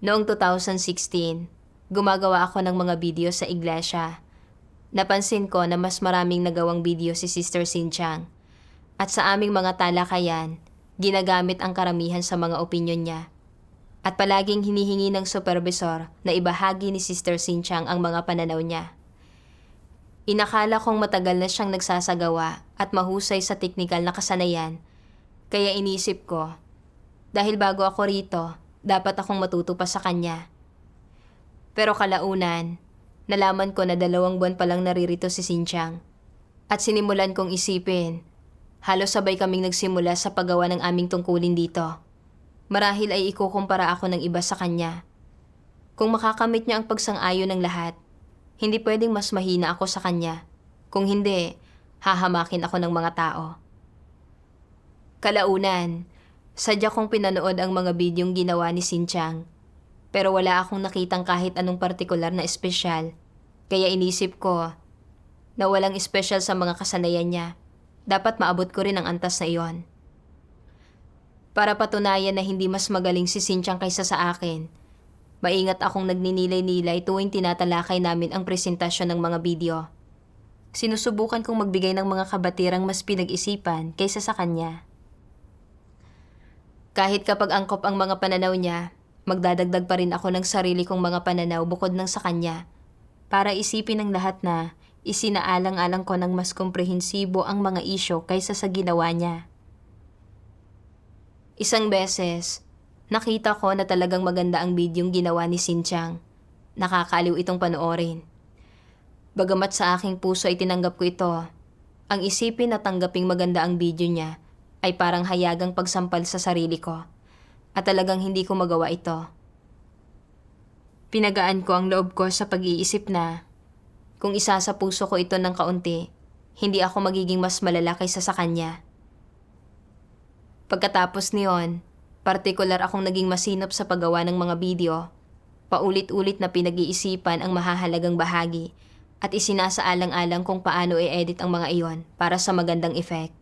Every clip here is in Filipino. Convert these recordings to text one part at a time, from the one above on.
Noong 2016, gumagawa ako ng mga video sa iglesia. Napansin ko na mas maraming nagawang video si Sister Sinchang. At sa aming mga talakayan, ginagamit ang karamihan sa mga opinyon niya. At palaging hinihingi ng supervisor na ibahagi ni Sister Sinchang ang mga pananaw niya. Inakala kong matagal na siyang nagsasagawa at mahusay sa teknikal na kasanayan, kaya inisip ko, dahil bago ako rito, dapat akong matuto pa sa kanya. Pero kalaunan, nalaman ko na 2 buwan pa lang naririto si Sinchang. At sinimulan kong isipin, halos sabay kaming nagsimula sa paggawa ng aming tungkulin dito. Marahil ay ikukumpara ako ng iba sa kanya. Kung makakamit niya ang pagsang-ayon ng lahat, hindi pwedeng mas mahina ako sa kanya. Kung hindi, hahamakin ako ng mga tao. Kalaunan, sadya kong pinanood ang mga bidyong ginawa ni Sinchang. Pero wala akong nakitang kahit anong partikular na espesyal. Kaya inisip ko na walang espesyal sa mga kasanayan niya. Dapat maabot ko rin ang antas na iyon. Para patunayan na hindi mas magaling si Sinchang kaysa sa akin, maingat akong nagninilay-nilay tuwing tinatalakay namin ang presentasyon ng mga video. Sinusubukan kong magbigay ng mga kabatirang mas pinag-isipan kaysa sa kanya. Kahit kapag angkop ang mga pananaw niya, magdadagdag pa rin ako ng sarili kong mga pananaw bukod ng sa kanya, para isipin ng lahat na isinaalang-alang ko ng mas komprehensibo ang mga isyo kaysa sa ginawa niya. Isang beses, nakita ko na talagang maganda ang bidyong ginawa ni Sinchang. Nakakaaliw itong panoorin. Bagamat sa aking puso ay tinanggap ko ito, ang isipin na tanggaping maganda ang video niya ay parang hayagang pagsampal sa sarili ko at talagang hindi ko magawa ito. Pinagaan ko ang loob ko sa pag-iisip na kung isa sa puso ko ito ng kaunti, hindi ako magiging mas malala kaysa sa kanya. Pagkatapos niyon, partikular akong naging masinop sa paggawa ng mga video. Paulit-ulit na pinag-iisipan ang mahahalagang bahagi at isinasaalang-alang kung paano i-edit ang mga iyon para sa magandang effect.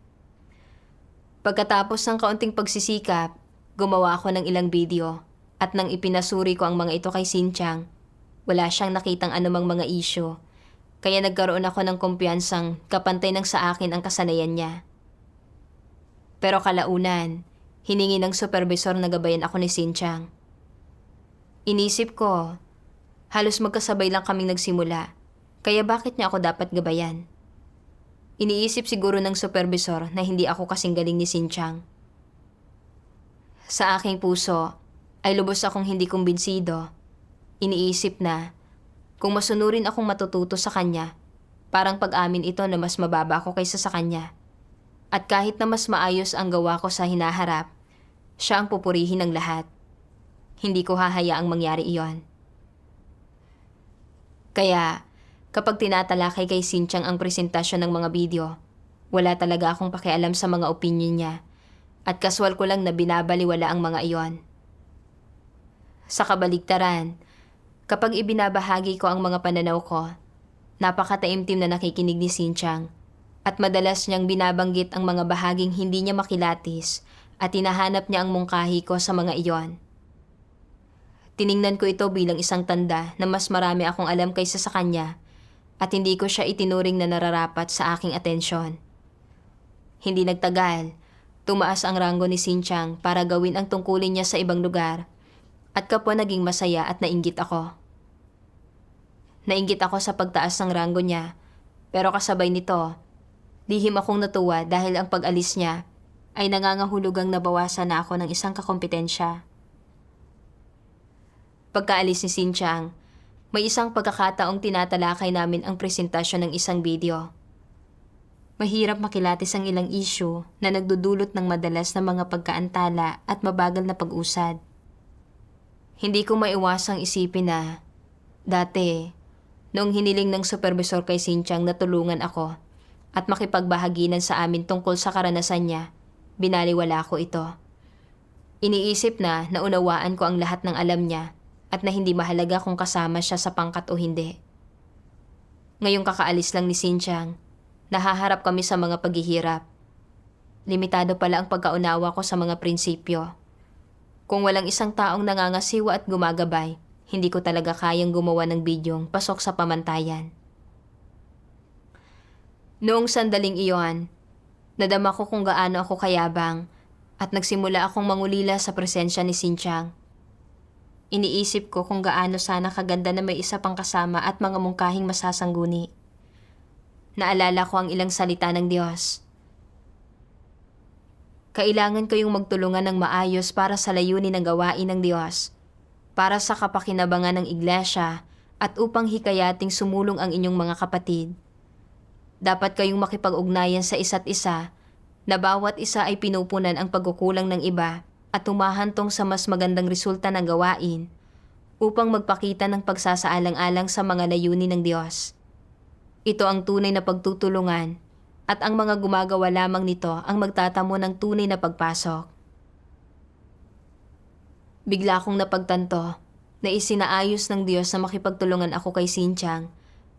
Pagkatapos ng kaunting pagsisikap, gumawa ako ng ilang video at nang ipinasuri ko ang mga ito kay Sinchang, wala siyang nakitang anumang mga isyu, kaya nagkaroon ako ng kumpiyansang kapantay ng sa akin ang kasanayan niya. Pero kalaunan, hiningi ng supervisor na gabayan ako ni Sinchang. Inisip ko, halos magkasabay lang kaming nagsimula, kaya bakit niya ako dapat gabayan? Iniisip siguro ng supervisor na hindi ako kasing galing ni Sinchang. Sa aking puso, ay lubos akong hindi kumbinsido. Iniisip na, kung masunurin akong matututo sa kanya, parang pag-amin ito na mas mababa ako kaysa sa kanya. At kahit na mas maayos ang gawa ko sa hinaharap, siya ang pupurihin ng lahat. Hindi ko hahayaang mangyari iyon. Kaya, kapag tinatalakay kay Sinchang ang presentasyon ng mga video, wala talaga akong pakialam sa mga opinion niya at kaswal ko lang na binabaliwala ang mga iyon. Sa kabaligtaran, kapag ibinabahagi ko ang mga pananaw ko, napakataimtim na nakikinig ni Sinchang at madalas niyang binabanggit ang mga bahaging hindi niya makilatis at hinahanap niya ang mungkahi ko sa mga iyon. Tiningnan ko ito bilang isang tanda na mas marami akong alam kaysa sa kanya at hindi ko siya itinuring na nararapat sa aking atensyon. Hindi nagtagal, tumaas ang ranggo ni Sinchang para gawin ang tungkulin niya sa ibang lugar at kapwa naging masaya at nainggit ako. Nainggit ako sa pagtaas ng ranggo niya, pero kasabay nito, lihim akong natuwa dahil ang pag-alis niya ay nangangahulugang nabawasan na ako ng isang kakompetensya. Pagkaalis ni Sinchang, may isang pagkakataong tinatalakay namin ang presentasyon ng isang video. Mahirap makilatis ang ilang issue na nagdudulot ng madalas na mga pagkaantala at mabagal na pag-usad. Hindi ko maiwasang isipin na, dati, noong hiniling ng supervisor kay Sinchang na tulungan ako at makipagbahaginan sa amin tungkol sa karanasan niya, binaliwala ko ito. Iniisip na naunawaan ko ang lahat ng alam niya at na hindi mahalaga kung kasama siya sa pangkat o hindi. Ngayong kakaalis lang ni Sinchang, nahaharap kami sa mga paghihirap. Limitado pala ang pagkaunawa ko sa mga prinsipyo. Kung walang isang taong nangangasiwa at gumagabay, hindi ko talaga kayang gumawa ng bidyong pasok sa pamantayan. Noong sandaling iyon, nadama ko kung gaano ako kayabang at nagsimula akong mangulila sa presensya ni Xinjiang. Iniisip ko kung gaano sana kaganda na may isa pang kasama at mga mungkahing masasangguni. Naalala ko ang ilang salita ng Diyos. Kailangan kayong magtulungan ng maayos para sa layunin ng gawain ng Diyos, para sa kapakinabangan ng iglesia at upang hikayating sumulong ang inyong mga kapatid. Dapat kayong makipag-ugnayan sa isa't isa na bawat isa ay pinupunan ang pagkukulang ng iba at humahantong sa mas magandang resulta ng gawain upang magpakita ng pagsasaalang-alang sa mga layunin ng Diyos. Ito ang tunay na pagtutulungan at ang mga gumagawa lamang nito ang magtatamo ng tunay na pagpasok. Bigla kong napagtanto na isinaayos ng Diyos na makipagtulungan ako kay Xinjiang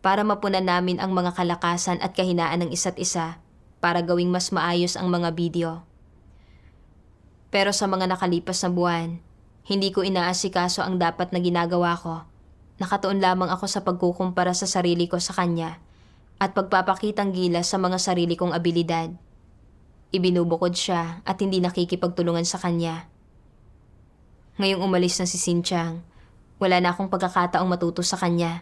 para mapunan namin ang mga kalakasan at kahinaan ng isa't isa para gawing mas maayos ang mga video. Pero sa mga nakalipas na buwan, hindi ko inaasikaso ang dapat na ginagawa ko. Nakatuon lamang ako sa pagkukumpara sa sarili ko sa kanya at pagpapakitang gilas sa mga sarili kong abilidad. Ibinubukod siya at hindi nakikipagtulungan sa kanya. Ngayong umalis na si Xinjiang, wala na akong pagkakataong matuto sa kanya.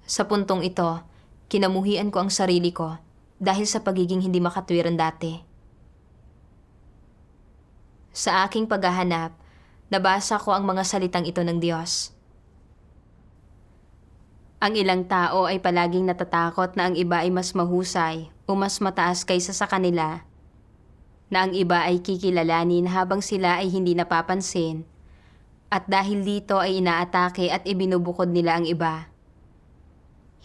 Sa puntong ito, kinamuhian ko ang sarili ko dahil sa pagiging hindi makatwiran dati. Sa aking paghahanap, nabasa ko ang mga salitang ito ng Diyos. Ang ilang tao ay palaging natatakot na ang iba ay mas mahusay o mas mataas kaysa sa kanila, na ang iba ay kikilalanin habang sila ay hindi napapansin, at dahil dito ay inaatake at ibinubukod nila ang iba.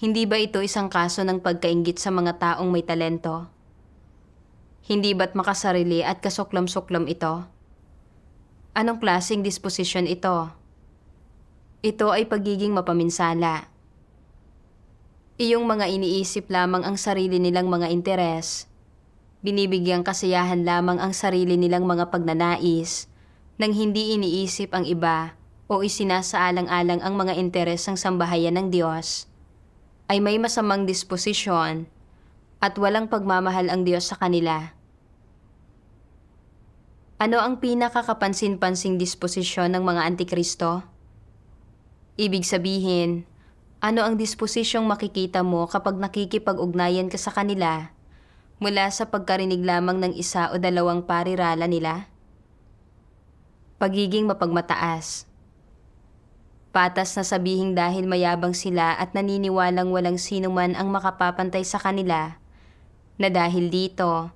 Hindi ba ito isang kaso ng pagkainggit sa mga taong may talento? Hindi ba't makasarili at kasuklam-suklam ito? Anong klaseng disposisyon ito? Ito ay pagiging mapaminsala. Iyong mga iniisip lamang ang sarili nilang mga interes. Binibigyang kasiyahan lamang ang sarili nilang mga pagnanais nang hindi iniisip ang iba o isinasaalang-alang ang mga interes ng sambahayan ng Diyos. Ay may masamang disposisyon at walang pagmamahal ang Diyos sa kanila. Ano ang pinakakapansin-pansing disposisyon ng mga antikristo? Ibig sabihin, ano ang disposisyong makikita mo kapag nakikipag-ugnayan ka sa kanila mula sa pagkarinig lamang ng isa o dalawang parirala nila? Pagiging mapagmataas. Patas na sabihing dahil mayabang sila at naniniwalang walang sino man ang makapapantay sa kanila, na dahil dito,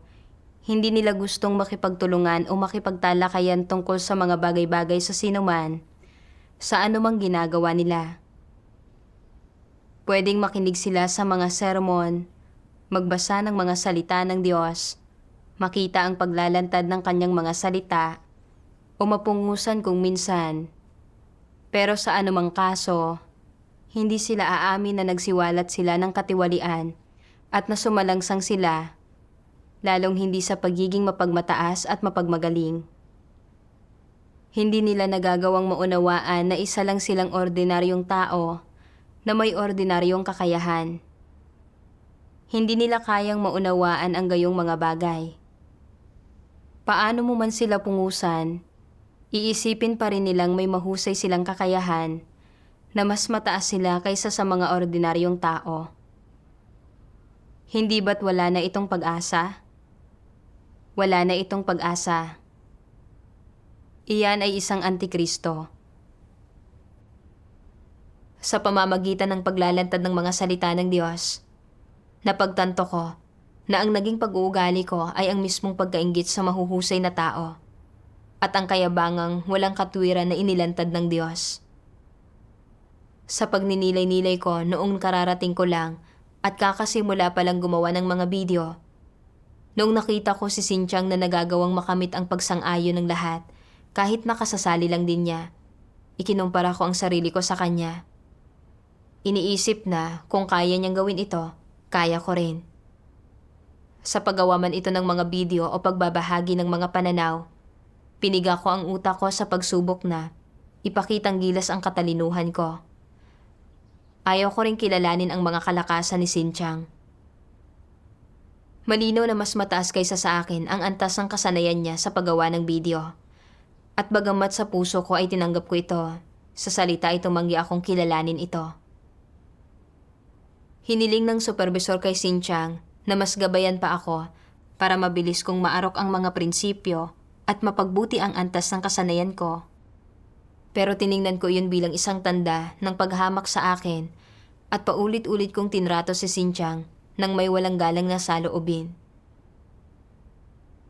hindi nila gustong makipagtulungan o makipagtalakayan tungkol sa mga bagay-bagay sa sinuman, sa anumang ginagawa nila. Pwedeng makinig sila sa mga sermon, magbasa ng mga salita ng Diyos, makita ang paglalantad ng kanyang mga salita, o mapungusan kung minsan. Pero sa anumang kaso, hindi sila aamin na nagsiwalat sila ng katiwalian at nasumalangsang sila, lalong hindi sa pagiging mapagmataas at mapagmagaling. Hindi nila nagagawang maunawaan na isa lang silang ordinaryong tao na may ordinaryong kakayahan. Hindi nila kayang maunawaan ang gayong mga bagay. Paano mo man sila pungusan, iisipin pa rin nilang may mahusay silang kakayahan na mas mataas sila kaysa sa mga ordinaryong tao. Hindi ba't wala na itong pag-asa? Wala na itong pag-asa. Iyan ay isang antikristo. Sa pamamagitan ng paglalantad ng mga salita ng Diyos, napagtanto ko na ang naging pag-uugali ko ay ang mismong pagkainggit sa mahuhusay na tao at ang kayabangang walang katwiran na inilantad ng Diyos. Sa pagninilay-nilay ko noong kararating ko lang at kakasimula palang gumawa ng mga video, noong nakita ko si Xinjiang na nagagawang makamit ang pagsang-ayon ng lahat kahit nakasasali lang din niya, ikinumpara ko ang sarili ko sa kanya. Iniisip na kung kaya niyang gawin ito, kaya ko rin. Sa paggawa man ito ng mga video o pagbabahagi ng mga pananaw, Piniga ko ang utak ko sa pagsubok na ipakitang gilas ang katalinuhan ko. Ayaw ko rin kilalanin ang mga kalakasan ni Xinjiang. Malinaw na mas mataas kaysa sa akin ang antas ng kasanayan niya sa paggawa ng video. At bagamat sa puso ko ay tinanggap ko ito, sa salita ay tumanggi akong kilalanin ito. Hiniling ng supervisor kay Xinjiang na mas gabayan pa ako para mabilis kong maarok ang mga prinsipyo at mapagbuti ang antas ng kasanayan ko. Pero tiningnan ko yun bilang isang tanda ng paghamak sa akin at paulit-ulit kong tinrato si Xinjiang nang may walang galang na saloobin.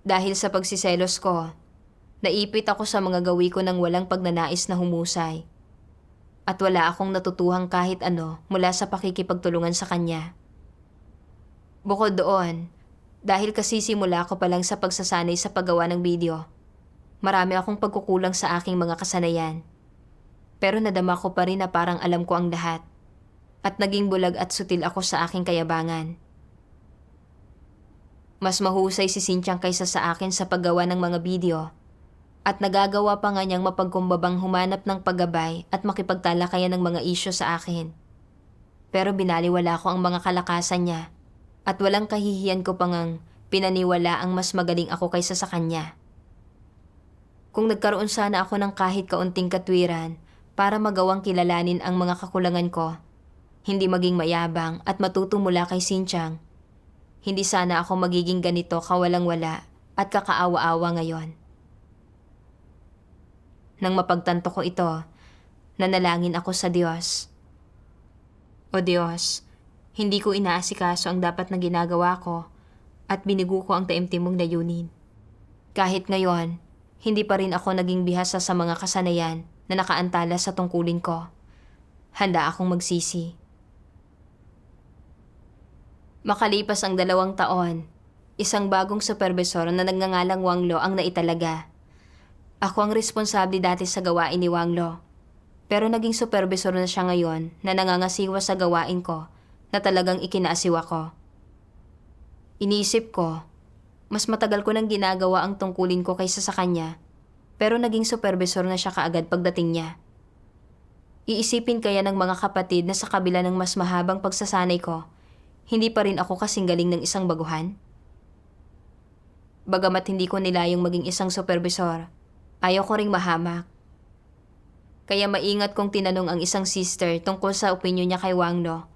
Dahil sa pagsiselos ko, naipit ako sa mga gawi ko ng walang pagnanais na humusay. At wala akong natutuhang kahit ano mula sa pakikipagtulungan sa kanya. Bukod doon, dahil kasisimula ko pa lang sa pagsasanay sa paggawa ng video, marami akong pagkukulang sa aking mga kasanayan. Pero nadama ko pa rin na parang alam ko ang lahat. At naging bulag at sutil ako sa aking kayabangan. Mas mahusay si Xinjiang kaysa sa akin sa paggawa ng mga video. At nagagawa pa nga niyang mapagkumbabang humanap ng paggabay at makipagtalakayan ng mga isyo sa akin. Pero binaliwala ko ang mga kalakasan niya. At walang kahihiyan ko pang pinaniwala ang mas magaling ako kaysa sa kanya. Kung nagkaroon sana ako ng kahit kaunting katwiran para magawang kilalanin ang mga kakulangan ko, hindi maging mayabang at matuto mula kay Xinjiang, hindi sana ako magiging ganito kawalang-wala at kakaawa-awa ngayon. Nang mapagtanto ko ito, nanalangin ako sa Diyos. O Diyos, hindi ko inaasikaso ang dapat na ginagawa ko at binigo ko ang taimtim mong layunin. Kahit ngayon, hindi pa rin ako naging bihasa sa mga kasanayan na nakaantala sa tungkulin ko. Handa akong magsisi. Makalipas ang 2 taon, isang bagong supervisor na nagngangalang Wang Lo ang naitalaga. Ako ang responsable dati sa gawain ni Wang Lo. Pero naging supervisor na siya ngayon na nangangasiwa sa gawain ko na talagang ikinaasiwa ko. Iniisip ko, mas matagal ko nang ginagawa ang tungkulin ko kaysa sa kanya, pero naging supervisor na siya kaagad pagdating niya. Iisipin kaya ng mga kapatid na sa kabila ng mas mahabang pagsasanay ko, hindi pa rin ako kasing galing ng isang baguhan? Bagamat hindi ko nilayong maging isang supervisor, ayaw ko ring mahamak. Kaya maingat kong tinanong ang isang sister tungkol sa opinyon niya kay Wang Lo.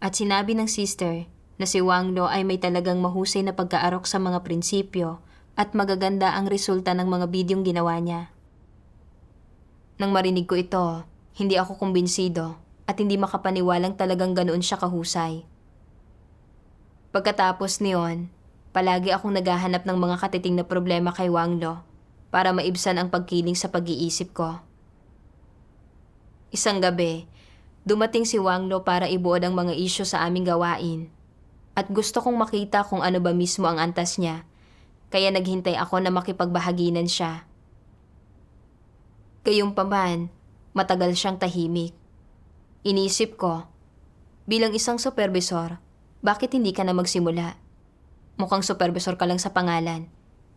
At sinabi ng sister na si Wang Lo ay may talagang mahusay na pagkaarok sa mga prinsipyo at magaganda ang resulta ng mga bidyong ginawa niya. Nang marinig ko ito, hindi ako kumbinsido at hindi makapaniwalang talagang ganoon siya kahusay. Pagkatapos niyon, palagi akong naghahanap ng mga katiting na problema kay Wang Lo para maibsan ang pagkiling sa pag-iisip ko. Isang gabi, dumating si Wang Lo para ibuod ang mga isyu sa aming gawain at gusto kong makita kung ano ba mismo ang antas niya, kaya naghintay ako na makipagbahaginan siya. Gayunpaman, matagal siyang tahimik. Inisip ko, bilang isang supervisor, bakit hindi ka na magsimula? Mukhang supervisor ka lang sa pangalan,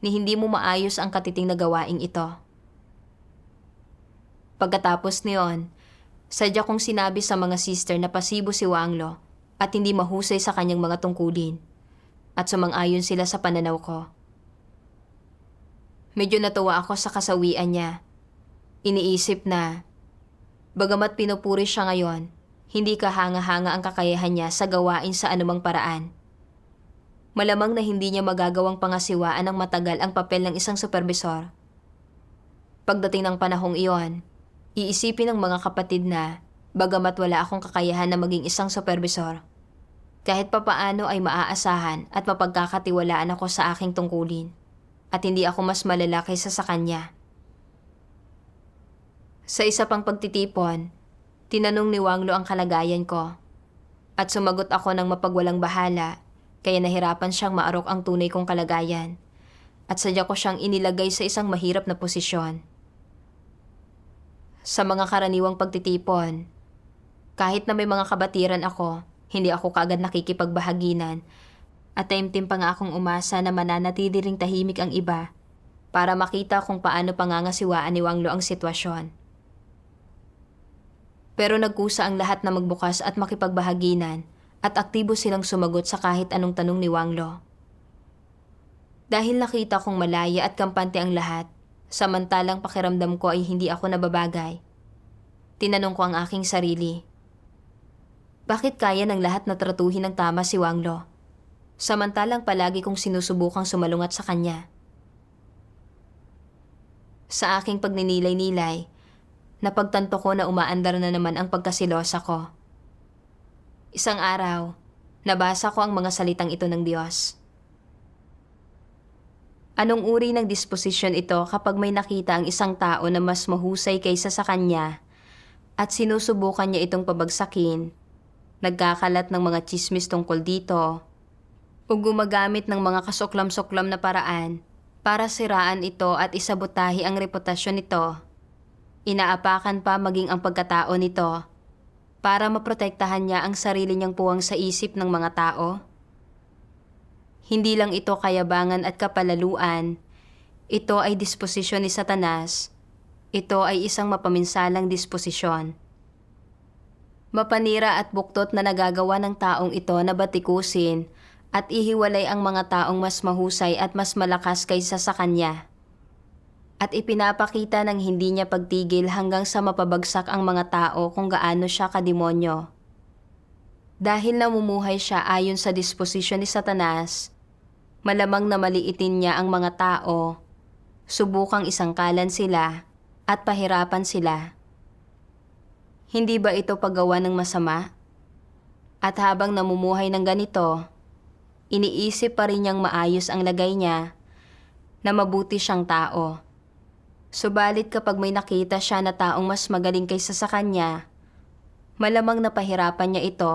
ni hindi mo maayos ang katiting na gawaing ito. Pagkatapos niyon, sadya kong sinabi sa mga sister na pasibo si Wang Lo at hindi mahusay sa kanyang mga tungkulin, at sumang-ayon sila sa pananaw ko. Medyo natuwa ako sa kasawian niya. Iniisip na, bagamat pinupuri siya ngayon, hindi kahanga-hanga ang kakayahan niya sa gawain sa anumang paraan. Malamang na hindi niya magagawang pangasiwaan ng matagal ang papel ng isang supervisor. Pagdating ng panahong iyon, iisipin ng mga kapatid na bagamat wala akong kakayahan na maging isang supervisor, kahit papaano ay maaasahan at mapagkakatiwalaan ako sa aking tungkulin at hindi ako mas malala kaysa sa kanya. Sa isa pang pagtitipon, tinanong ni Wang Lo ang kalagayan ko at sumagot ako ng mapagwalang bahala kaya nahirapan siyang maarok ang tunay kong kalagayan at sadya ko siyang inilagay sa isang mahirap na posisyon. Sa mga karaniwang pagtitipon, kahit na may mga kabatiran ako, hindi ako kaagad nakikipagbahaginan at taimtim pa nga akong umasa na mananatili ring tahimik ang iba para makita kung paano pangangasiwaan ni Wanglo ang sitwasyon. Pero nagkusa ang lahat na magbukas at makipagbahaginan at aktibo silang sumagot sa kahit anong tanong ni Wanglo. Dahil nakita kong malaya at kampante ang lahat, samantalang pakiramdam ko ay hindi ako nababagay. Tinanong ko ang aking sarili. Bakit kaya ng lahat na tratuhin ng tama si Wanglo? Samantalang palagi kong sinusubukang sumalungat sa kanya. Sa aking pagninilay-nilay, napagtanto ko na umaandar na naman ang pagkasilosa ko. Isang araw, nabasa ko ang mga salitang ito ng Diyos. Anong uri ng disposisyon ito kapag may nakita ang isang tao na mas mahusay kaysa sa kanya at sinusubukan niya itong pabagsakin, nagkakalat ng mga tsismis tungkol dito, o gumagamit ng mga kasuklam-suklam na paraan para siraan ito at isabotahi ang reputasyon nito. Inaapakan pa maging ang pagkatao nito para maprotektahan niya ang sarili niyang puwang sa isip ng mga tao. Hindi lang ito kayabangan at kapalaluan, ito ay disposisyon ni Satanas. Ito ay isang mapaminsalang disposisyon. Mapanira at buktot na nagagawa ng taong ito na batikusin at ihiwalay ang mga taong mas mahusay at mas malakas kaysa sa kanya. At ipinapakita ng hindi niya pagtigil hanggang sa mapabagsak ang mga tao kung gaano siya kademonyo. Dahil namumuhay siya ayon sa disposisyon ni Satanas, malamang na maliitin niya ang mga tao, subukang isangkalan sila at pahirapan sila. Hindi ba ito paggawa ng masama? At habang namumuhay ng ganito, iniisip pa rin niyang maayos ang lagay niya na mabuti siyang tao. Subalit kapag may nakita siya na taong mas magaling kaysa sa kanya, malamang napahirapan niya ito,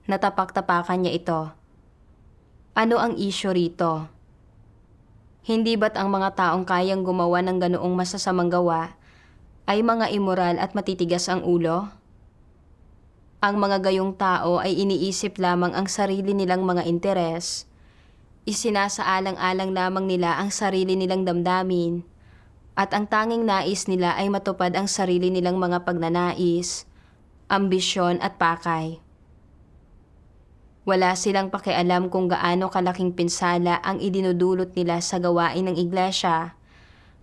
natapak-tapakan niya ito. Ano ang isyu rito? Hindi ba't ang mga taong kayang gumawa ng ganoong masasamang gawa ay mga immoral at matitigas ang ulo? Ang mga gayong tao ay iniisip lamang ang sarili nilang mga interes. Isinasaalang-alang lamang nila ang sarili nilang damdamin at ang tanging nais nila ay matupad ang sarili nilang mga pagnanais, ambisyon at pakay. Wala silang pakialam kung gaano kalaking pinsala ang idinudulot nila sa gawain ng iglesia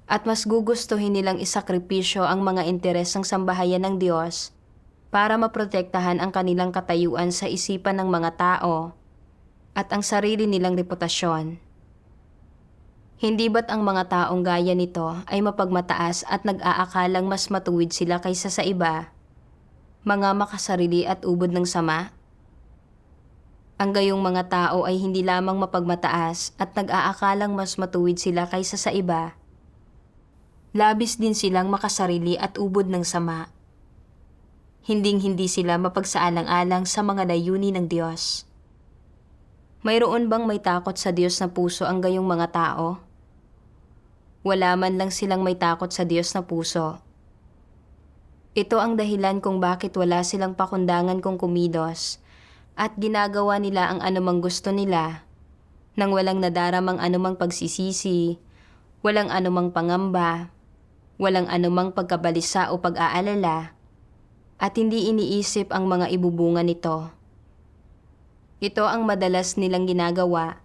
at mas gugustuhin nilang isakripisyo ang mga interes ng sambahayan ng Diyos para maprotektahan ang kanilang katayuan sa isipan ng mga tao at ang sarili nilang reputasyon. Hindi ba't ang mga taong gaya nito ay mapagmataas at nag-aakalang mas matuwid sila kaysa sa iba, mga makasarili at ubod ng sama? Ang gayong mga tao ay hindi lamang mapagmataas at nag-aakalang mas matuwid sila kaysa sa iba. Labis din silang makasarili at ubod ng sama. Hinding-hindi sila mapagsaalang-alang sa mga layunin ng Diyos. Mayroon bang may takot sa Diyos na puso ang gayong mga tao? Wala man lang silang may takot sa Diyos na puso. Ito ang dahilan kung bakit wala silang pakundangan kung kumilos at ginagawa nila ang anumang gusto nila, nang walang nadaramang anumang pagsisisi, walang anumang pangamba, walang anumang pagkabalisa o pag-aalala, at hindi iniisip ang mga ibubunga nito. Ito ang madalas nilang ginagawa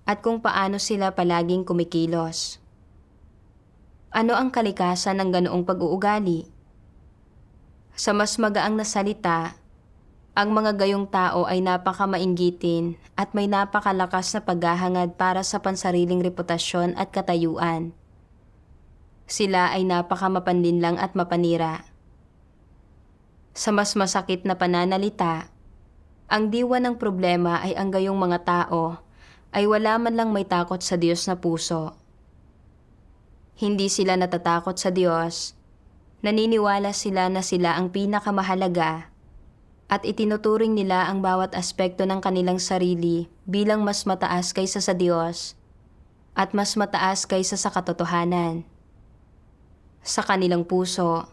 at kung paano sila palaging kumikilos. Ano ang kalikasan ng ganoong pag-uugali? Sa mas magaang na salita, ang mga gayong tao ay napakamainggitin at may napakalakas na paghahangad para sa pansariling reputasyon at katayuan. Sila ay napakamapanlinlang at mapanira. Sa mas masakit na pananalita, ang diwa ng problema ay ang gayong mga tao ay wala man lang may takot sa Diyos na puso. Hindi sila natatakot sa Diyos, naniniwala sila na sila ang pinakamahalaga at itinuturing nila ang bawat aspekto ng kanilang sarili bilang mas mataas kaysa sa Diyos at mas mataas kaysa sa katotohanan. Sa kanilang puso,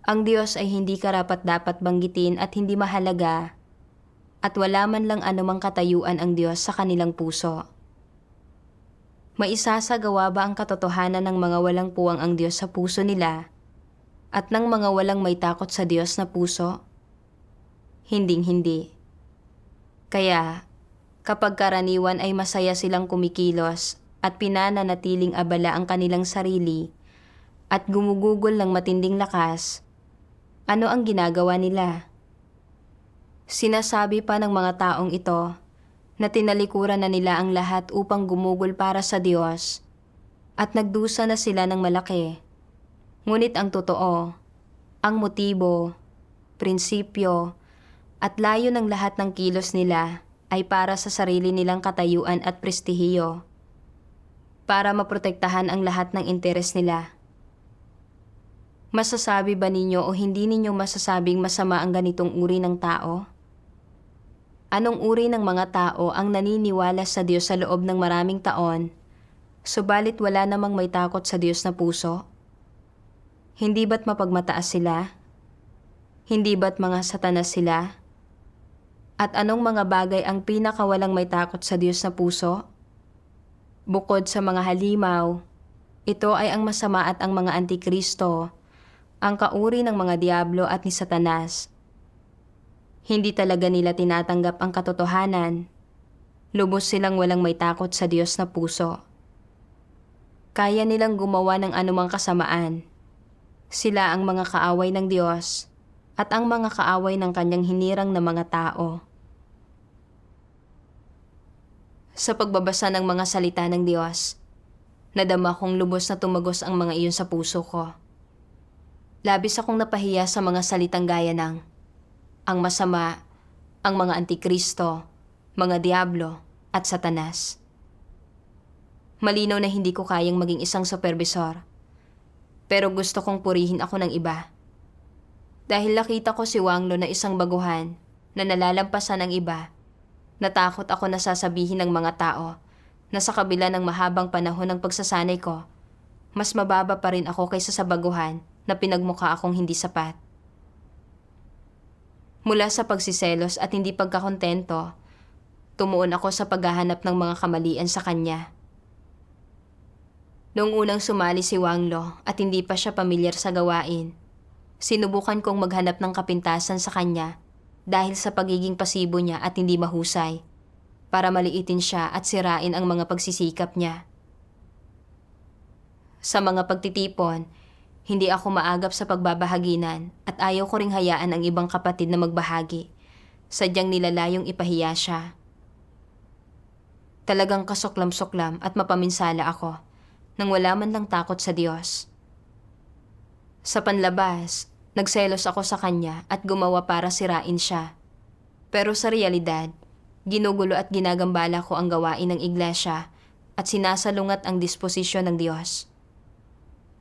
ang Diyos ay hindi karapat-dapat banggitin at hindi mahalaga at wala man lang anumang katayuan ang Diyos sa kanilang puso. Maisasagawa ba ang katotohanan ng mga walang puwang ang Diyos sa puso nila at ng mga walang may takot sa Diyos na puso? Hinding-hindi. Kaya, kapag karaniwan ay masaya silang kumikilos at pinananatiling abala ang kanilang sarili at gumugugol ng matinding lakas, ano ang ginagawa nila? Sinasabi pa ng mga taong ito na tinalikuran na nila ang lahat upang gumugol para sa Diyos at nagdusa na sila ng malaki. Ngunit ang totoo, ang motibo, prinsipyo, at layo ng lahat ng kilos nila ay para sa sarili nilang katayuan at prestihiyo, para maprotektahan ang lahat ng interes nila. Masasabi ba ninyo o hindi ninyo masasabing masama ang ganitong uri ng tao? Anong uri ng mga tao ang naniniwala sa Diyos sa loob ng maraming taon, subalit wala namang may takot sa Diyos na puso? Hindi ba't mapagmataas sila? Hindi ba't mga satanas sila? At anong mga bagay ang pinakawalang may takot sa Diyos na puso? Bukod sa mga halimaw, ito ay ang masama at ang mga antikristo, ang kauri ng mga diablo at ni Satanas. Hindi talaga nila tinatanggap ang katotohanan. Lubos silang walang may takot sa Diyos na puso. Kaya nilang gumawa ng anumang kasamaan. Sila ang mga kaaway ng Diyos at ang mga kaaway ng kanyang hinirang na mga tao. Sa pagbabasa ng mga salita ng Diyos, nadama kong lubos na tumagos ang mga iyon sa puso ko. Labis akong napahiya sa mga salitang gaya ng ang masama, ang mga antikristo, mga diablo, at satanas. Malinaw na hindi ko kayang maging isang supervisor, pero gusto kong purihin ako ng iba. Dahil nakita ko si Wanglo na isang baguhan na nalalampasan ng iba, natakot ako na sasabihin ng mga tao na sa kabila ng mahabang panahon ng pagsasanay ko, mas mababa pa rin ako kaysa sa baguhan na pinagmukha akong hindi sapat. Mula sa pagsiselos at hindi pagkakontento, tumuon ako sa paghahanap ng mga kamalian sa kanya. Noong unang sumali si Wanglo at hindi pa siya pamilyar sa gawain, sinubukan kong maghanap ng kapintasan sa kanya dahil sa pagiging pasibo niya at hindi mahusay, para maliitin siya at sirain ang mga pagsisikap niya. Sa mga pagtitipon, hindi ako maagap sa pagbabahaginan at ayaw ko ring hayaan ang ibang kapatid na magbahagi. Sadyang nilalayong ipahiya siya. Talagang kasuklam-suklam at mapaminsala ako nang wala man lang takot sa Diyos. Sa panlabas, nagselos ako sa kanya at gumawa para sirain siya. Pero sa realidad, ginugulo at ginagambala ko ang gawain ng iglesia at sinasalungat ang disposisyon ng Diyos.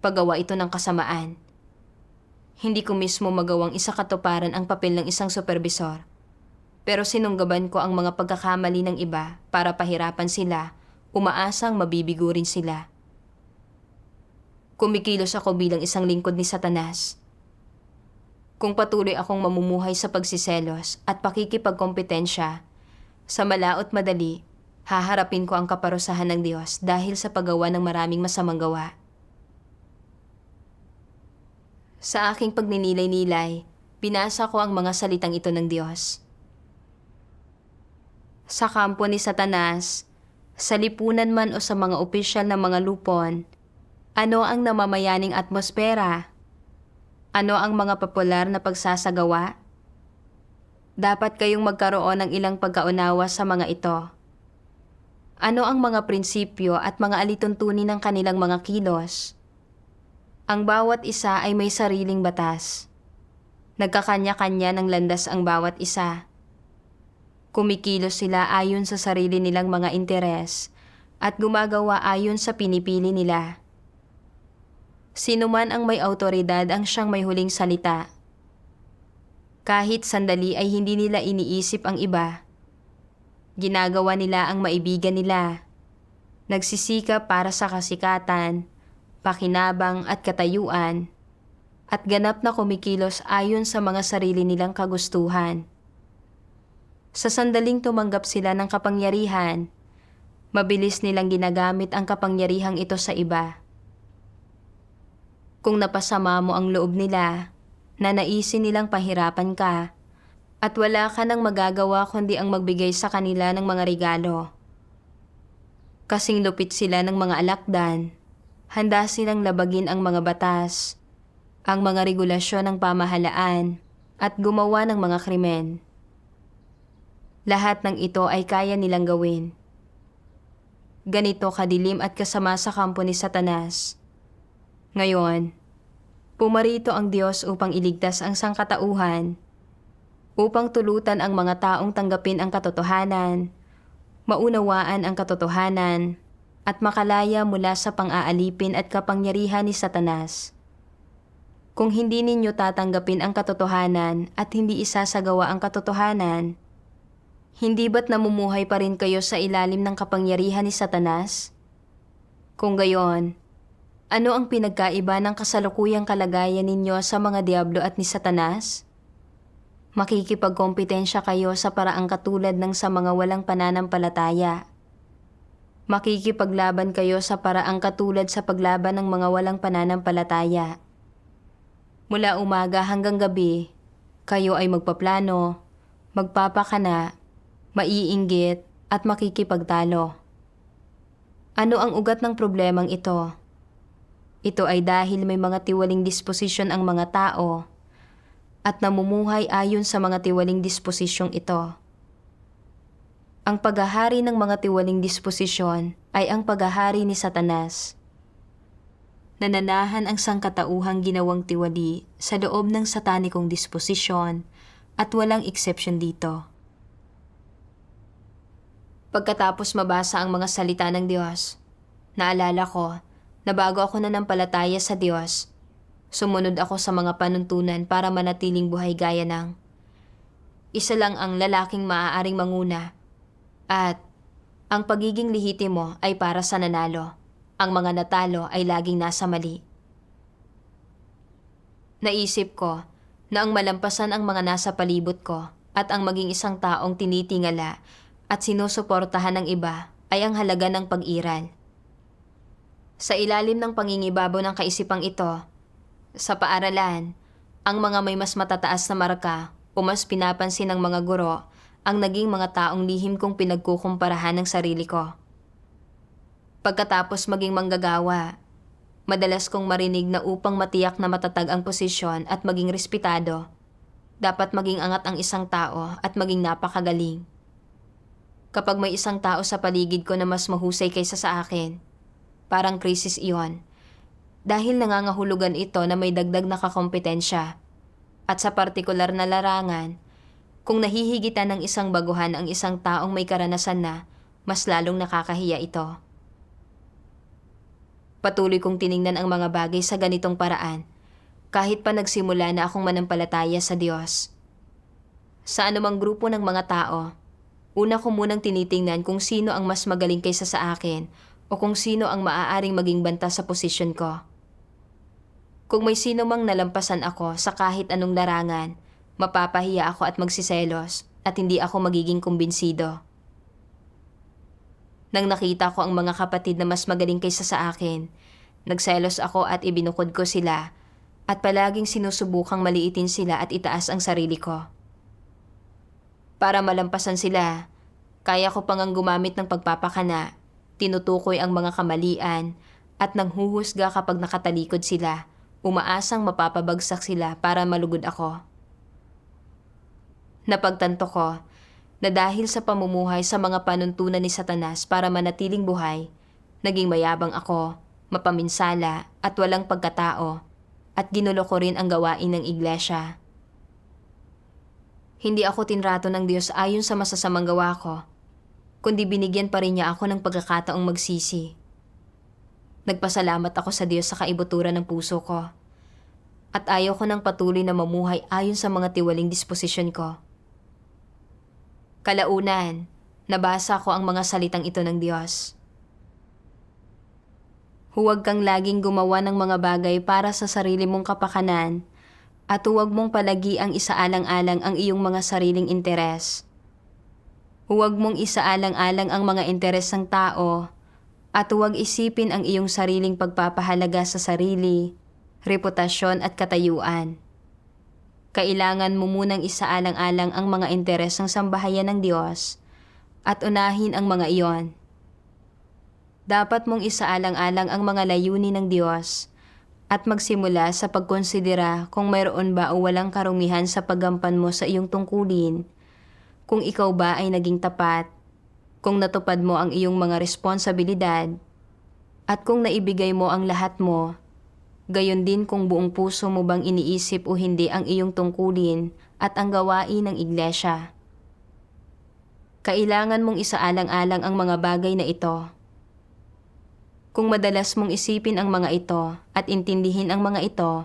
Paggawa ito ng kasamaan. Hindi ko mismo magawang isakatuparan ang papel ng isang supervisor, pero sinunggaban ko ang mga pagkakamali ng iba para pahirapan sila, umaasang mabibigo rin sila. Kumikilos ako bilang isang lingkod ni Satanas. Kung patuloy akong mamumuhay sa pagsiselos at pakikipagkompetensya, sa malaot madali, haharapin ko ang kaparusahan ng Diyos dahil sa paggawa ng maraming masamang gawa. Sa aking pagninilay-nilay, binasa ko ang mga salitang ito ng Diyos. Sa kampo ni Satanas, sa lipunan man o sa mga opisyal na mga lupon, ano ang namamayaning atmosfera? Ano ang mga popular na pagsasagawa? Dapat kayong magkaroon ng ilang pagkaunawa sa mga ito. Ano ang mga prinsipyo at mga alituntunin ng kanilang mga kilos? Ang bawat isa ay may sariling batas. Nagkakanya-kanya ng landas ang bawat isa. Kumikilos sila ayon sa sarili nilang mga interes at gumagawa ayon sa pinipili nila. Sino man ang may awtoridad ang siyang may huling salita. Kahit sandali ay hindi nila iniisip ang iba. Ginagawa nila ang maibigan nila. Nagsisikap para sa kasikatan, pakinabang at katayuan, at ganap na kumikilos ayon sa mga sarili nilang kagustuhan. Sa sandaling tumanggap sila ng kapangyarihan, Mabilis nilang ginagamit ang kapangyarihang ito sa iba. Kung napasama mo ang loob nila, nanaisin nilang pahirapan ka, at wala ka nang magagawa kundi ang magbigay sa kanila ng mga regalo. Kasing lupit sila ng mga alakdan, handa silang labagin ang mga batas, ang mga regulasyon ng pamahalaan, at gumawa ng mga krimen. Lahat ng ito ay kaya nilang gawin. Ganito kadilim at kasama sa kampo ni Satanas. Ngayon, pumarito ang Diyos upang iligtas ang sangkatauhan, upang tulutan ang mga taong tanggapin ang katotohanan, maunawaan ang katotohanan, at makalaya mula sa pang-aalipin at kapangyarihan ni Satanas. Kung hindi ninyo tatanggapin ang katotohanan at hindi isasagawa ang katotohanan, hindi ba't namumuhay pa rin kayo sa ilalim ng kapangyarihan ni Satanas? Kung gayon, ano ang pinagkaiba ng kasalukuyang kalagayan ninyo sa mga diablo at ni Satanas? Makikipagkompetensya kayo sa paraang katulad ng sa mga walang pananampalataya. Makikipaglaban kayo sa paraang katulad sa paglaban ng mga walang pananampalataya. Mula umaga hanggang gabi, kayo ay magpaplano, magpapakana, maiinggit at makikipagtalo. Ano ang ugat ng problemang ito? Ito ay dahil may mga tiwaling disposisyon ang mga tao at namumuhay ayon sa mga tiwaling disposisyong ito. Ang paghahari ng mga tiwaling disposisyon ay ang paghahari ni Satanas. Nananahan ang sangkatauhang ginawang tiwali sa loob ng satanikong disposisyon at walang exception dito. Pagkatapos mabasa ang mga salita ng Diyos, naalala ko na bago ako nanampalataya sa Diyos, sumunod ako sa mga panuntunan para manatiling buhay gaya ng isa lang ang lalaking maaaring manguna at ang pagiging lehitimo ay para sa nanalo. Ang mga natalo ay laging nasa mali. Naisip ko na ang malampasan ang mga nasa palibot ko at ang maging isang taong tinitingala at sinusuportahan ng iba ay ang halaga ng pag-iral. Sa ilalim ng pangingibabaw ng kaisipang ito, sa paaralan, ang mga may mas matataas na marka o mas pinapansin ng mga guro ang naging mga taong lihim kong pinagkukumparahan ng sarili ko. Pagkatapos maging manggagawa, madalas kong marinig na upang matiyak na matatag ang posisyon at maging respetado, dapat maging angat ang isang tao at maging napakagaling. Kapag may isang tao sa paligid ko na mas mahusay kaysa sa akin, parang krisis iyon. Dahil nangangahulugan ito na may dagdag na kakompetensya. At sa partikular na larangan, kung nahihigitan ng isang baguhan ang isang taong may karanasan na, mas lalong nakakahiya ito. Patuloy kong tiningnan ang mga bagay sa ganitong paraan, kahit pa nagsimula na akong manampalataya sa Diyos. Sa anumang grupo ng mga tao, una ko munang tinitingnan kung sino ang mas magaling kaysa sa akin o kung sino ang maaaring maging banta sa posisyon ko. Kung may sino mang nalampasan ako sa kahit anong larangan, mapapahiya ako at magsiselos at hindi ako magiging kumbinsido. Nang nakita ko ang mga kapatid na mas magaling kaysa sa akin, nagselos ako at ibinukod ko sila at palaging sinusubukang maliitin sila at itaas ang sarili ko. Para malampasan sila, kaya ko pang ang gumamit ng pagpapakana, tinutukoy ang mga kamalian at nanghuhusga kapag nakatalikod sila, umaasang mapapabagsak sila para malugod ako. Napagtanto ko na dahil sa pamumuhay sa mga panuntunan ni Satanas para manatiling buhay, naging mayabang ako, mapaminsala at walang pagkatao, at ginulo ko rin ang gawain ng iglesia. Hindi ako tinrato ng Diyos ayon sa masasamang gawa ko, kundi binigyan pa rin niya ako ng pagkakataong magsisi. Nagpasalamat ako sa Diyos sa kaibuturan ng puso ko, at ayaw ko ng patuloy na mamuhay ayon sa mga tiwaling disposisyon ko. Kalaunan, nabasa ko ang mga salitang ito ng Diyos. Huwag kang laging gumawa ng mga bagay para sa sarili mong kapakanan at huwag mong palagi ang isaalang-alang ang iyong mga sariling interes. Huwag mong isaalang-alang ang mga interes ng tao at huwag isipin ang iyong sariling pagpapahalaga sa sarili, reputasyon at katayuan. Kailangan mo munang isaalang-alang ang mga interes ng sambahayan ng Diyos at unahin ang mga iyon. Dapat mong isaalang-alang ang mga layunin ng Diyos at magsimula sa pagkonsidera kung mayroon ba o walang karumihan sa paggampan mo sa iyong tungkulin, kung ikaw ba ay naging tapat, kung natupad mo ang iyong mga responsibilidad, at kung naibigay mo ang lahat mo, gayon din kung buong puso mo bang iniisip o hindi ang iyong tungkulin at ang gawain ng iglesia. Kailangan mong isaalang-alang ang mga bagay na ito. Kung madalas mong isipin ang mga ito at intindihin ang mga ito,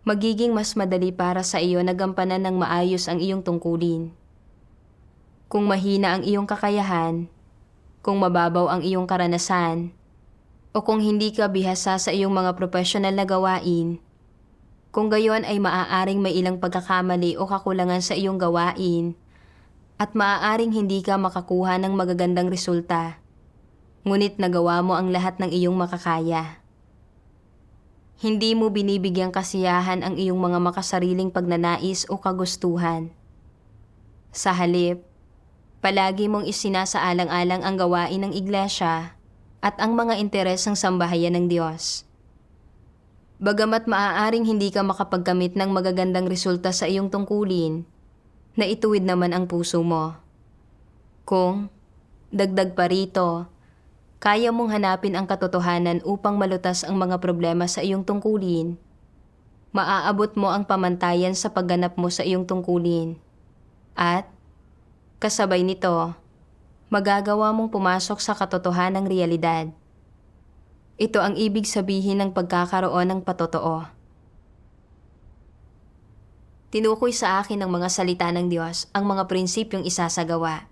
magiging mas madali para sa iyo na gampanan ng maayos ang iyong tungkulin. Kung mahina ang iyong kakayahan, kung mababaw ang iyong karanasan, o kung hindi ka bihasa sa iyong mga profesional na gawain, kung gayon ay maaaring may ilang pagkakamali o kakulangan sa iyong gawain, at maaaring hindi ka makakuha ng magagandang resulta, ngunit nagawa mo ang lahat ng iyong makakaya. Hindi mo binibigyang kasiyahan ang iyong mga makasariling pagnanais o kagustuhan. Sa halip, palagi mong isinasaalang-alang ang gawain ng iglesia at ang mga interes ng sambahayan ng Diyos. Bagamat maaaring hindi ka makapagkamit ng magagandang resulta sa iyong tungkulin, naituwid naman ang puso mo. Kung, dagdag pa rito, kaya mong hanapin ang katotohanan upang malutas ang mga problema sa iyong tungkulin, maaabot mo ang pamantayan sa pagganap mo sa iyong tungkulin. At, kasabay nito, magagawa mong pumasok sa katotohanang realidad. Ito ang ibig sabihin ng pagkakaroon ng patotoo. Tinukoy sa akin ng mga salita ng Diyos ang mga prinsipyong isasagawa.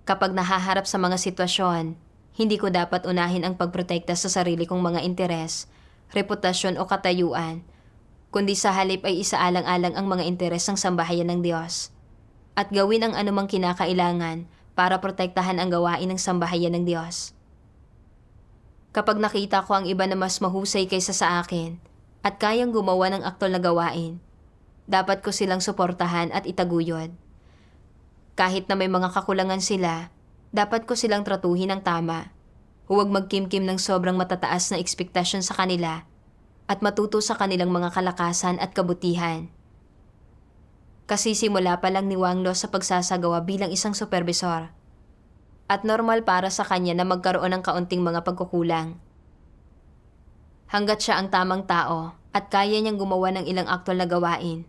Kapag nahaharap sa mga sitwasyon, hindi ko dapat unahin ang pagprotekta sa sarili kong mga interes, reputasyon o katayuan, kundi sa halip ay isaalang-alang ang mga interes ng sambahayan ng Diyos at gawin ang anumang kinakailangan para protektahan ang gawain ng sambahayan ng Diyos. Kapag nakita ko ang iba na mas mahusay kaysa sa akin at kayang gumawa ng aktol na gawain, dapat ko silang suportahan at itaguyod. Kahit na may mga kakulangan sila, dapat ko silang tratuhin ng tama. Huwag magkimkim ng sobrang matataas na ekspektasyon sa kanila at matuto sa kanilang mga kalakasan at kabutihan. Kasi simula pa lang ni Wanglo sa pagsasagawa bilang isang supervisor. At normal para sa kanya na magkaroon ng kaunting mga pagkukulang. Hanggat siya ang tamang tao at kaya niyang gumawa ng ilang aktwal na gawain,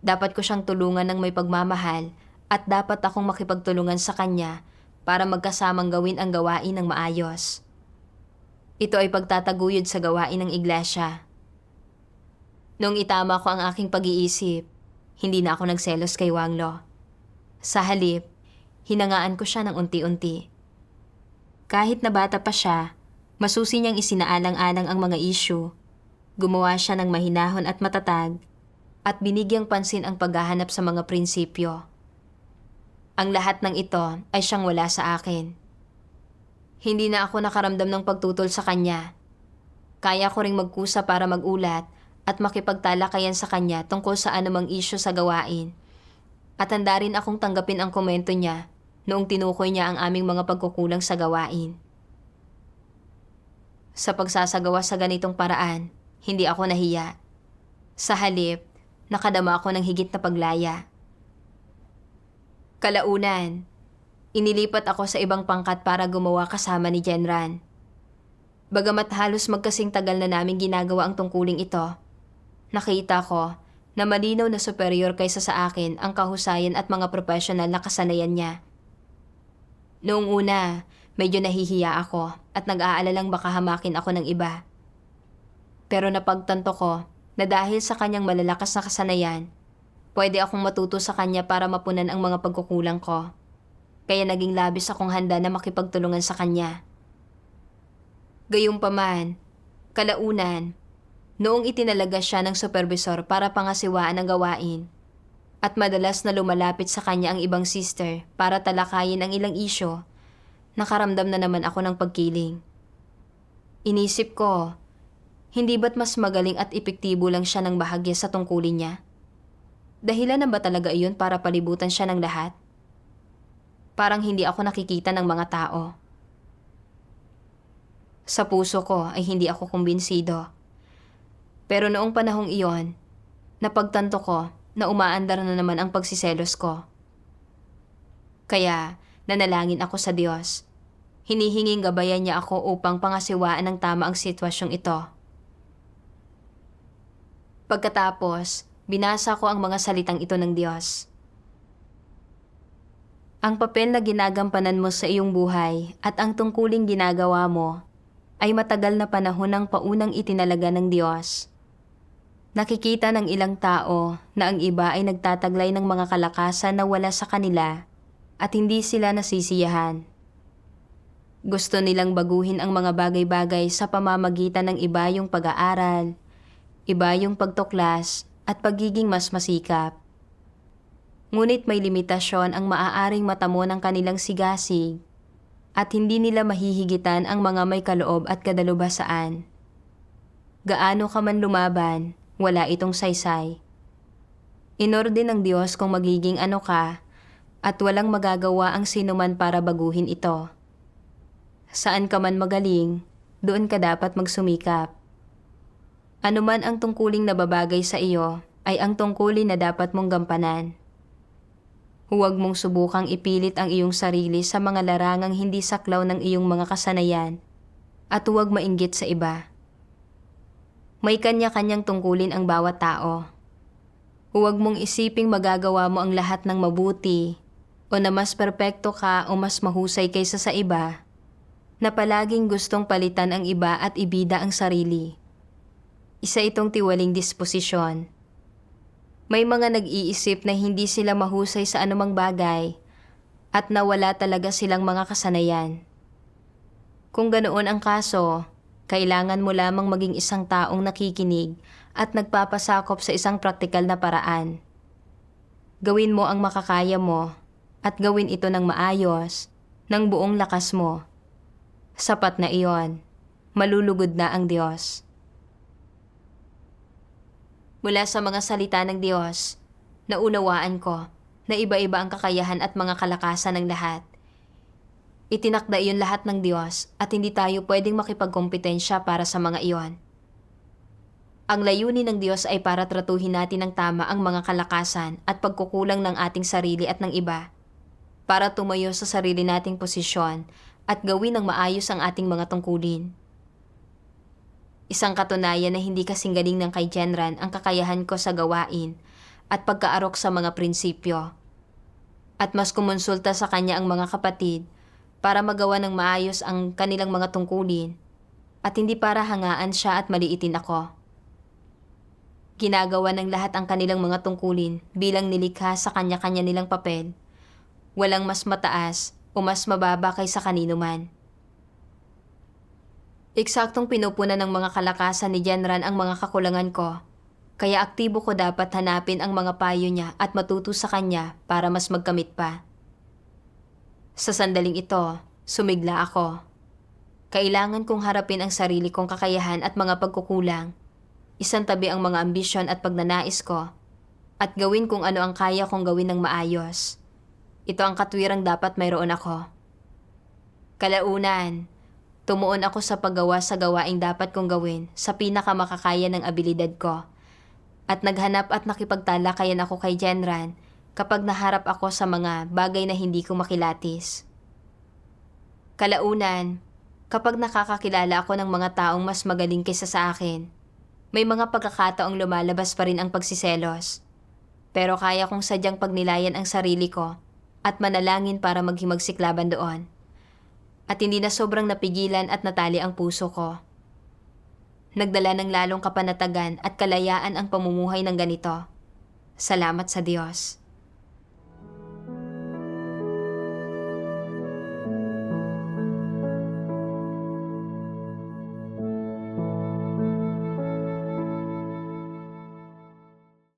dapat ko siyang tulungan ng may pagmamahal at dapat akong makipagtulungan sa kanya para magkasamang gawin ang gawain ng maayos. Ito ay pagtataguyod sa gawain ng iglesia. Noong itama ko ang aking pag-iisip, hindi na ako nagselos kay Wanglo. Sa halip, hinangaan ko siya ng unti-unti. Kahit na bata pa siya, masusi niyang isinaalang-alang ang mga issue. Gumawa siya ng mahinahon at matatag at binigyang pansin ang paghahanap sa mga prinsipyo. Ang lahat ng ito ay siyang wala sa akin. Hindi na ako nakaramdam ng pagtutol sa kanya. Kaya ko ring magkusa para magulat at makipagtalakayan sa kanya tungkol sa anumang issue sa gawain. At handa rin akong tanggapin ang komento niya noong tinukoy niya ang aming mga pagkukulang sa gawain. Sa pagsasagawa sa ganitong paraan, hindi ako nahiya. Sa halip, nakadama ako ng higit na paglaya. Kalaunan, inilipat ako sa ibang pangkat para gumawa kasama ni Jenran. Bagamat halos magkasing tagal na namin ginagawa ang tungkuling ito, nakita ko na malinaw na superior kaysa sa akin ang kahusayan at mga professional na kasanayan niya. Noong una, medyo nahihiya ako at nag-aalalang baka hamakin ako ng iba. Pero napagtanto ko na dahil sa kanyang malalakas na kasanayan, pwede akong matuto sa kanya para mapunan ang mga pagkukulang ko. Kaya naging labis akong handa na makipagtulungan sa kanya. Gayunpaman, kalaunan, noong itinalaga siya ng supervisor para pangasiwaan ang gawain, At madalas na lumalapit sa kanya ang ibang sister para talakayin ang ilang isyo, nakaramdam na naman ako ng pagkiling. Inisip ko, hindi ba't mas magaling at epektibo lang siya ng bahagya sa tungkulin niya? Dahilan na ba talaga iyon para palibutan siya ng lahat? Parang hindi ako nakikita ng mga tao. Sa puso ko ay hindi ako kumbinsido. Pero noong panahong iyon, napagtanto ko na umaandar na naman ang pagsiselos ko. Kaya nanalangin ako sa Diyos. Hinihinging gabayan niya ako upang pangasiwaan ng tama ang sitwasyong ito. Pagkatapos, binasa ko ang mga salitang ito ng Diyos. Ang papel na ginagampanan mo sa iyong buhay at ang tungkuling ginagawa mo ay matagal na panahon ng paunang itinalaga ng Diyos. Nakikita ng ilang tao na ang iba ay nagtataglay ng mga kalakasan na wala sa kanila at hindi sila nasisiyahan. Gusto nilang baguhin ang mga bagay-bagay sa pamamagitan ng iba yung pag-aaral, iba yung pagtuklas at pagiging mas masikap. Ngunit may limitasyon ang maaaring matamo ng kanilang sigasig at hindi nila mahihigitan ang mga may kaloob at kadalubhasaan. Gaano ka man lumaban, wala itong saysay. Inorde ng Diyos kung magiging ano ka at walang magagawa ang sinuman para baguhin ito. Saan ka man magaling, doon ka dapat magsumikap. Ano man ang tungkuling nababagay sa iyo ay ang tungkulin na dapat mong gampanan. Huwag mong subukang ipilit ang iyong sarili sa mga larangang hindi saklaw ng iyong mga kasanayan at huwag mainggit sa iba. May kanya-kanyang tungkulin ang bawat tao. Huwag mong isiping magagawa mo ang lahat ng mabuti o na mas perpekto ka o mas mahusay kaysa sa iba, na palaging gustong palitan ang iba at ibida ang sarili. Isa itong tiwaling disposisyon. May mga nag-iisip na hindi sila mahusay sa anumang bagay at nawala talaga silang mga kasanayan. Kung ganoon ang kaso, kailangan mo lamang maging isang taong nakikinig at nagpapasakop sa isang praktikal na paraan. Gawin mo ang makakaya mo at gawin ito ng maayos, ng buong lakas mo. Sapat na iyon. Malulugod na ang Diyos. Mula sa mga salita ng Diyos, naunawaan ko na iba-iba ang kakayahan at mga kalakasan ng lahat. Itinakda iyon lahat ng Diyos at hindi tayo pwedeng makipagkompetensya para sa mga iyon. Ang layunin ng Diyos ay para tratuhin natin ng tama ang mga kalakasan at pagkukulang ng ating sarili at ng iba, para tumayo sa sarili nating posisyon at gawin ng maayos ang ating mga tungkulin. Isang katunayan na hindi kasing galing ng kay Jenran ang kakayahan ko sa gawain at pagkaarok sa mga prinsipyo. At mas kumonsulta sa kanya ang mga kapatid para magawa ng maayos ang kanilang mga tungkulin at hindi para hangaan siya at maliitin ako. Ginagawa ng lahat ang kanilang mga tungkulin bilang nilikha sa kanya-kanya nilang papel. Walang mas mataas o mas mababa kaysa kanino man. Eksaktong pinupunan ng mga kalakasan ni Jenran ang mga kakulangan ko, kaya aktibo ko dapat hanapin ang mga payo niya at matuto sa kanya para mas magkamit pa. Sa sandaling ito, sumigla ako. Kailangan kong harapin ang sarili kong kakayahan at mga pagkukulang, isang tabi ang mga ambisyon at pagnanais ko, at gawin kung ano ang kaya kong gawin ng maayos. Ito ang katwirang dapat mayroon ako. Kalaunan, tumuon ako sa paggawa sa gawaing dapat kong gawin sa pinakamakakaya ng abilidad ko, at naghanap at nakipagtalakayan ako kay Jenran kapag naharap ako sa mga bagay na hindi ko makilatis. Kalaunan, kapag nakakakilala ako ng mga taong mas magaling kaysa sa akin, may mga pagkakataong lumalabas pa rin ang pagsiselos. Pero kaya kong sadyang pagnilayan ang sarili ko at manalangin para maghimagsiklaban doon. At hindi na sobrang napigilan at natali ang puso ko. Nagdala ng lalong kapanatagan at kalayaan ang pamumuhay ng ganito. Salamat sa Diyos.